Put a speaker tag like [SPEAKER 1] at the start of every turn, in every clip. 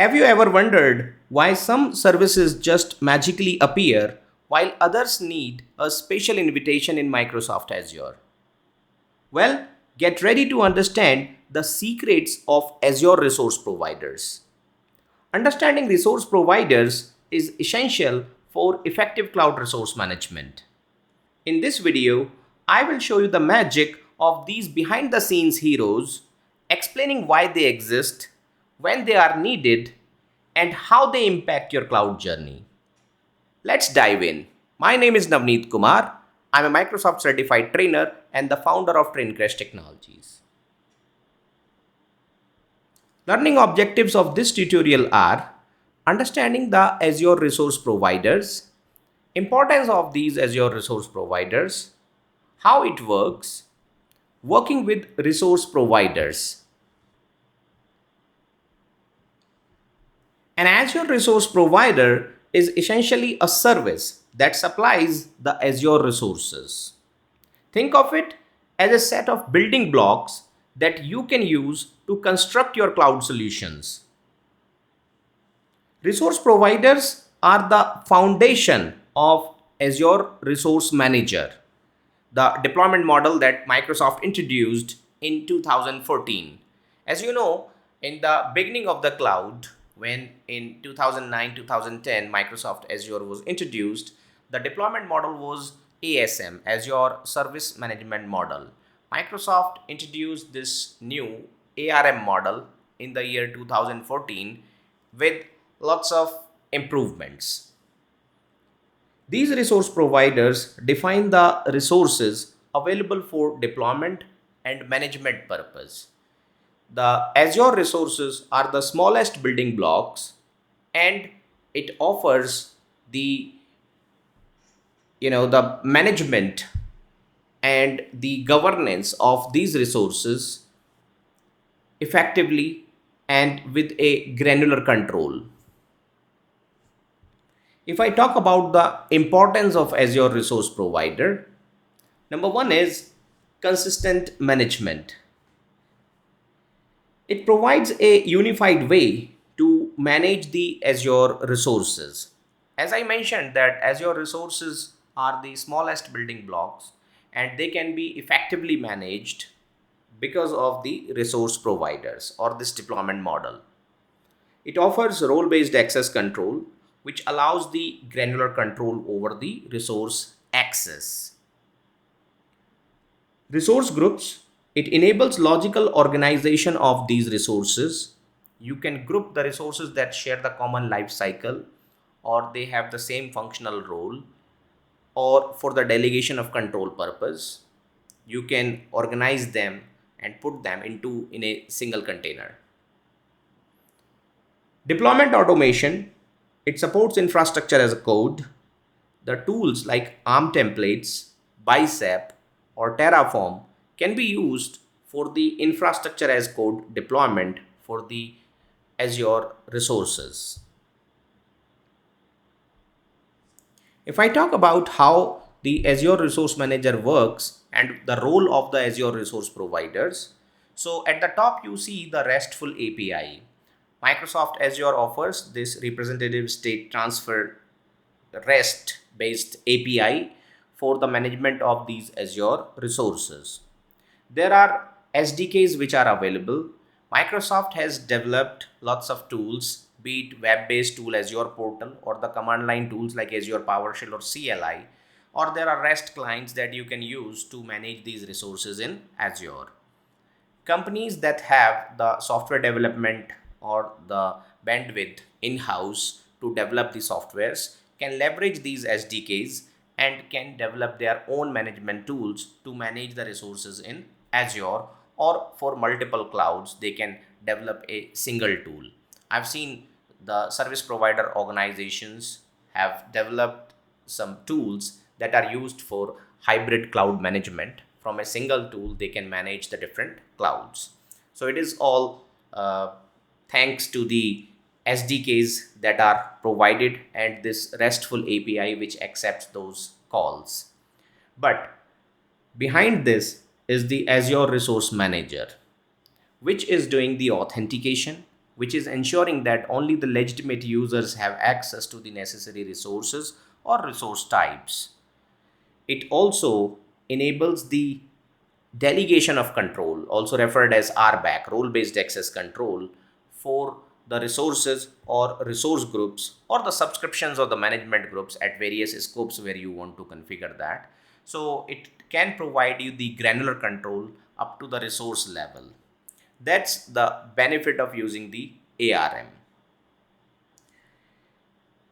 [SPEAKER 1] Have you ever wondered why some services just magically appear while others need a special invitation in Microsoft Azure? Well, get ready to understand the secrets of Azure resource providers. Understanding resource providers is essential for effective cloud resource management. In this video, I will show you the magic of these behind the scenes heroes, explaining why they exist, when they are needed, and how they impact your cloud journey. Let's dive in. My name is Navneet Kumar. I'm a Microsoft certified trainer and the founder of TrainCrash Technologies. Learning objectives of this tutorial are understanding the Azure resource providers, importance of these Azure resource providers, how it works, working with resource providers. An Azure resource provider is essentially a service that supplies the Azure resources. Think of it as a set of building blocks that you can use to construct your cloud solutions. Resource providers are the foundation of Azure Resource Manager, the deployment model that Microsoft introduced in 2014. As you know, in the beginning of the cloud, when in 2009 2010 Microsoft Azure was introduced, the deployment model was ASM, Azure Service Management Model. Microsoft introduced this new ARM model in the year 2014 with lots of improvements. These resource providers define the resources available for deployment and management purpose. The Azure resources are the smallest building blocks and it offers the management and the governance of these resources effectively and with a granular control. If I talk about the importance of Azure resource provider, number one is consistent management. It provides a unified way to manage the Azure resources. As I mentioned that Azure resources are the smallest building blocks and they can be effectively managed because of the resource providers or this deployment model. It offers role-based access control, which allows the granular control over the resource access. Resource groups, it enables logical organization of these resources. You can group the resources that share the common life cycle or they have the same functional role, or for the delegation of control purpose, you can organize them and put them in a single container. Deployment automation, it supports infrastructure as a code. The tools like ARM templates, Bicep, or Terraform can be used for the infrastructure as code deployment for the Azure resources. If I talk about how the Azure Resource Manager works and the role of the Azure resource providers, so at the top you see the RESTful API. Microsoft Azure offers this representative state transfer REST based API for the management of these Azure resources. There are SDKs which are available. Microsoft has developed lots of tools, be it web-based tool Azure Portal or the command line tools like Azure PowerShell or CLI, or there are REST clients that you can use to manage these resources in Azure. Companies that have the software development or the bandwidth in-house to develop the softwares can leverage these SDKs and can develop their own management tools to manage the resources in Azure, or for multiple clouds they can develop a single tool. I've seen the service provider organizations have developed some tools that are used for hybrid cloud management. From a single tool they can manage the different clouds. So it is all thanks to the SDKs that are provided and this RESTful API which accepts those calls. But behind this is the Azure Resource Manager, which is doing the authentication, which is ensuring that only the legitimate users have access to the necessary resources or resource types. It also enables the delegation of control, also referred as RBAC, role-based access control, for the resources or resource groups or the subscriptions or the management groups at various scopes where you want to configure that. So it can provide you the granular control up to the resource level. That's the benefit of using the ARM.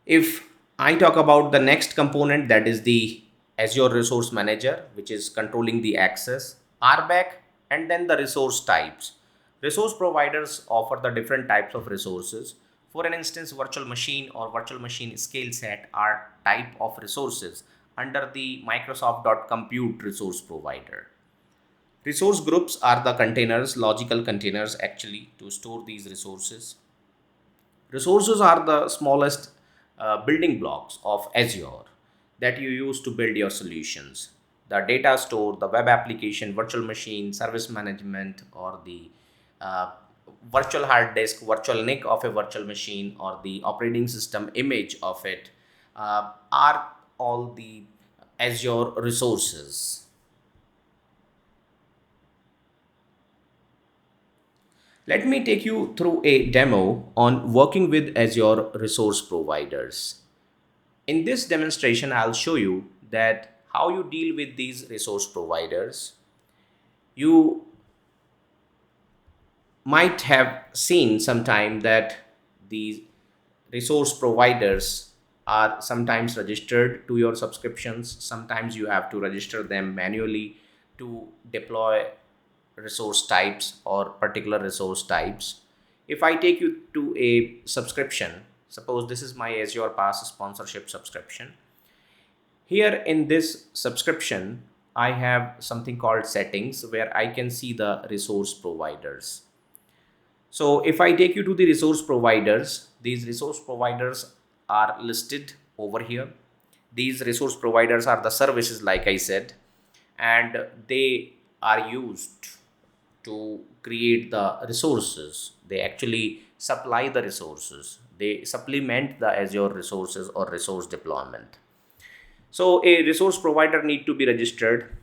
[SPEAKER 1] If I talk about the next component, that is the Azure Resource Manager, which is controlling the access, RBAC, and then the resource types. Resource providers offer the different types of resources. For an instance, virtual machine or virtual machine scale set are type of resources under the Microsoft.Compute resource provider. Resource groups are the containers, logical containers actually, to store these resources. Resources are the smallest building blocks of Azure that you use to build your solutions. The data store, the web application, virtual machine, service management, or the uh, virtual hard disk, virtual NIC of a virtual machine, or the operating system image of it are all the Azure resources. Let me take you through a demo on working with Azure resource providers. In this demonstration, I'll show you that how you deal with these resource providers. You might have seen sometime that these resource providers are sometimes registered to your subscriptions. Sometimes you have to register them manually to deploy resource types or particular resource types. If I take you to a subscription, suppose this is my Azure Pass sponsorship subscription. Here in this subscription, I have something called settings where I can see the resource providers. So if I take you to the resource providers, these resource providers are listed over here. These resource providers are the services, like I said, and they are used to create the resources. They actually supply the resources. They supplement the Azure resources or resource deployment. So a resource provider need to be registered.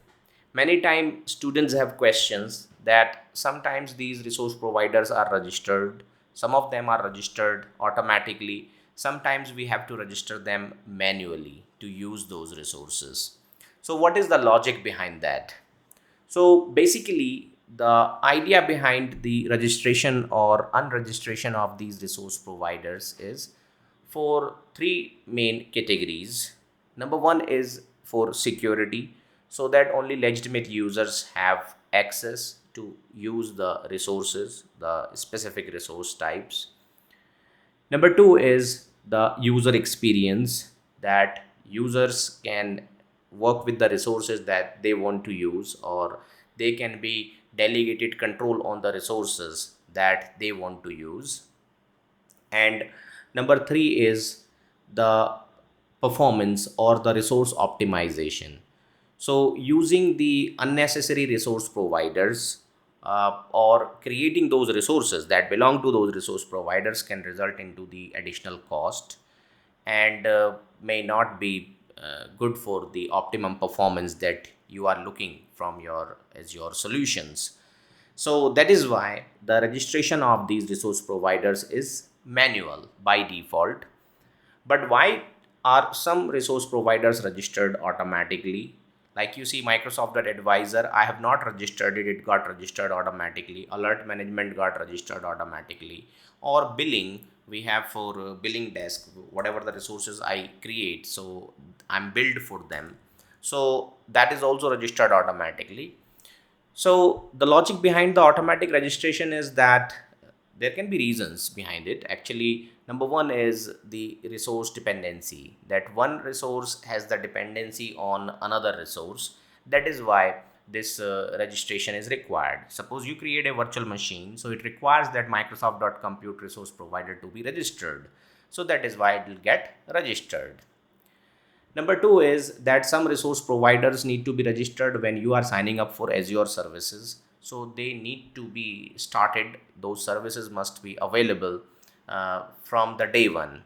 [SPEAKER 1] Many times students have questions that sometimes these resource providers are registered. Some of them are registered automatically. Sometimes we have to register them manually to use those resources. So what is the logic behind that? So basically, the idea behind the registration or unregistration of these resource providers is for three main categories. Number one is for security, so that only legitimate users have access to use the resources, the specific resource types. Number two is the user experience, that users can work with the resources that they want to use, or they can be delegated control on the resources that they want to use. And number three is the performance or the resource optimization. So using the unnecessary resource providers or creating those resources that belong to those resource providers can result into the additional cost, and may not be good for the optimum performance that you are looking from your Azure solutions. So that is why the registration of these resource providers is manual by default. But why are some resource providers registered automatically? Like you see Microsoft.Advisor, I have not registered it, it got registered automatically. Alert management got registered automatically. Or billing, we have for billing desk, whatever the resources I create, so I'm billed for them. So that is also registered automatically. So the logic behind the automatic registration is that there can be reasons behind it. Actually, number one is the resource dependency, that one resource has the dependency on another resource. That is why this registration is required. Suppose you create a virtual machine, so it requires that Microsoft.Compute resource provider to be registered. So that is why it will get registered. Number two is that some resource providers need to be registered when you are signing up for Azure services. so they need to be started. Those services must be available from the day one,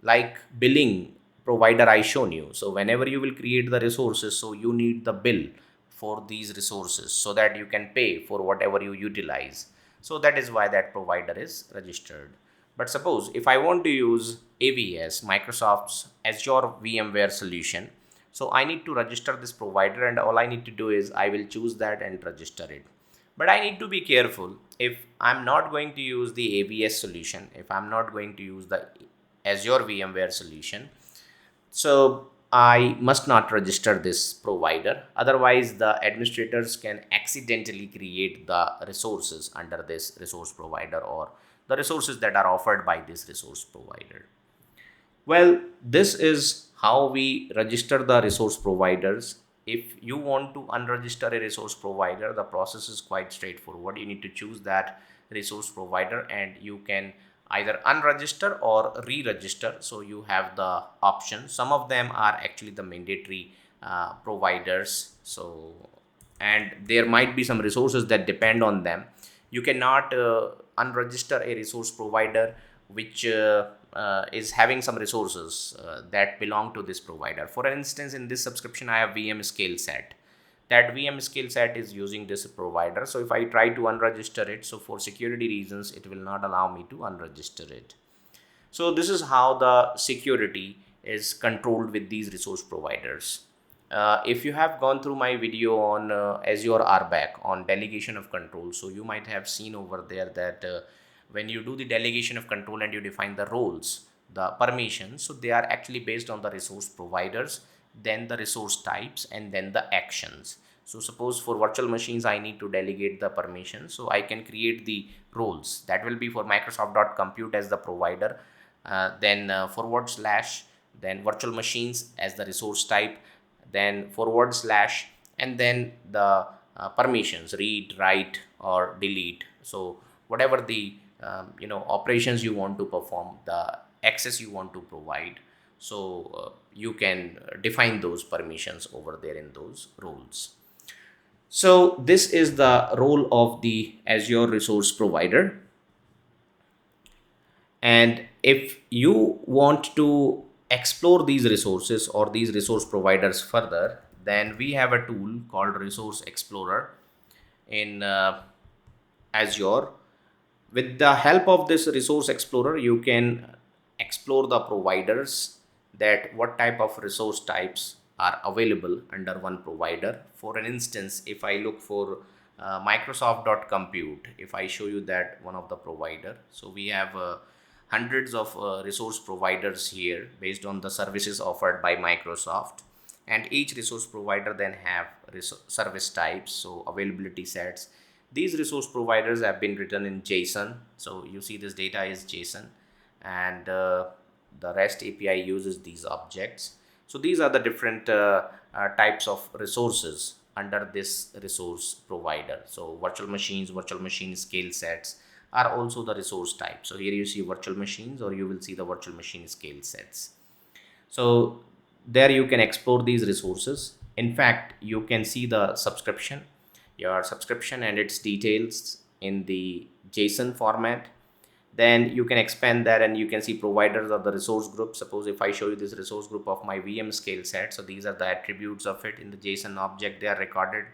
[SPEAKER 1] like billing provider I shown you. So whenever you will create the resources, so you need the bill for these resources so that you can pay for whatever you utilize. So that is why that provider is registered. But suppose if I want to use AVS, Microsoft's Azure VMware solution, so I need to register this provider, and all I need to do is I will choose that and register it. But I need to be careful. If I'm not going to use the AVS solution, if I'm not going to use the Azure VMware solution, so I must not register this provider. Otherwise, the administrators can accidentally create the resources under this resource provider, or the resources that are offered by this resource provider. Well, this is how we register the resource providers. If you want to unregister a resource provider, the process is quite straightforward. You need to choose that resource provider, and you can either unregister or re-register. So you have the option. Some of them are actually the mandatory providers. So, and there might be some resources that depend on them. You cannot unregister a resource provider which is having some resources that belong to this provider. For instance, in this subscription I have VM scale set. That VM scale set is using this provider, so if I try to unregister it, so for security reasons it will not allow me to unregister it. So this is how the security is controlled with these resource providers. If you have gone through my video on Azure RBAC on delegation of control, so you might have seen over there that when you do the delegation of control and you define the roles, the permissions, so they are actually based on the resource providers, then the resource types, and then the actions. So suppose for virtual machines I need to delegate the permissions, so I can create the roles that will be for Microsoft.Compute as the provider, then forward slash, then virtual machines as the resource type, then forward slash, and then the permissions, read, write, or delete. So whatever the operations you want to perform, the access you want to provide, so you can define those permissions over there in those roles. So this is the role of the Azure resource provider. And if you want to explore these resources or these resource providers further, then we have a tool called Resource Explorer in Azure. With the help of this Resource Explorer, you can explore the providers, that what type of resource types are available under one provider. For an instance, if I look for Microsoft.Compute, if I show you that one of the provider, so we have hundreds of resource providers here based on the services offered by Microsoft, and each resource provider then have service types, so availability sets. These resource providers have been written in JSON, so you see this data is JSON, and the REST API uses these objects. So these are the different types of resources under this resource provider. So virtual machines, virtual machine scale sets are also the resource type. So here you see virtual machines, or you will see the virtual machine scale sets. So there you can explore these resources. In fact, you can see the subscription, your subscription and its details in the JSON format. Then you can expand that and you can see providers of the resource group. Suppose if I show you this resource group of my VM scale set, so these are the attributes of it in the JSON object, they are recorded.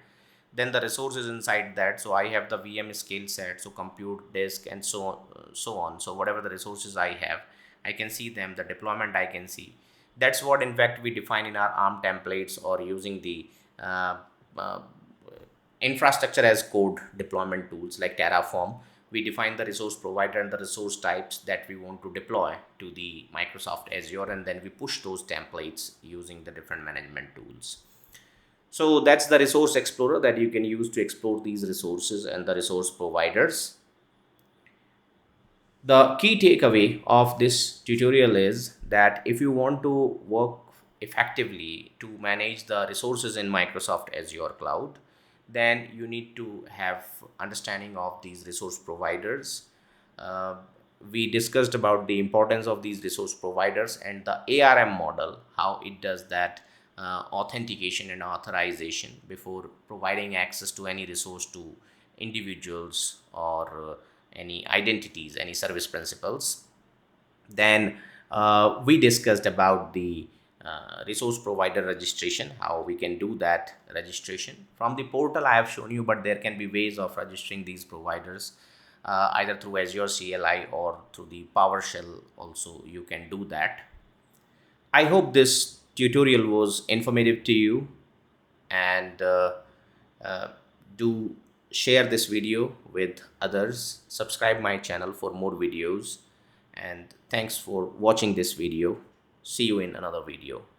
[SPEAKER 1] Then the resources inside that, so I have the VM scale set, so compute, disk, and so on. So whatever the resources I have, I can see them, the deployment I can see. That's what in fact we define in our ARM templates, or using the uh, infrastructure as code deployment tools like Terraform. We define the resource provider and the resource types that we want to deploy to the Microsoft Azure, and then we push those templates using the different management tools. So that's the Resource Explorer that you can use to explore these resources and the resource providers. The key takeaway of this tutorial is that if you want to work effectively to manage the resources in Microsoft Azure cloud, then you need to have understanding of these resource providers. Uh, we discussed about the importance of these resource providers and the ARM model, how it does that authentication and authorization before providing access to any resource to individuals or any identities, any service principals. Then we discussed about the resource provider registration, how we can do that registration from the portal I have shown you, but there can be ways of registering these providers either through Azure CLI or through the PowerShell also you can do that. I hope this tutorial was informative to you, and uh, do share this video with others. Subscribe my channel for more videos, and thanks for watching this video. See you in another video.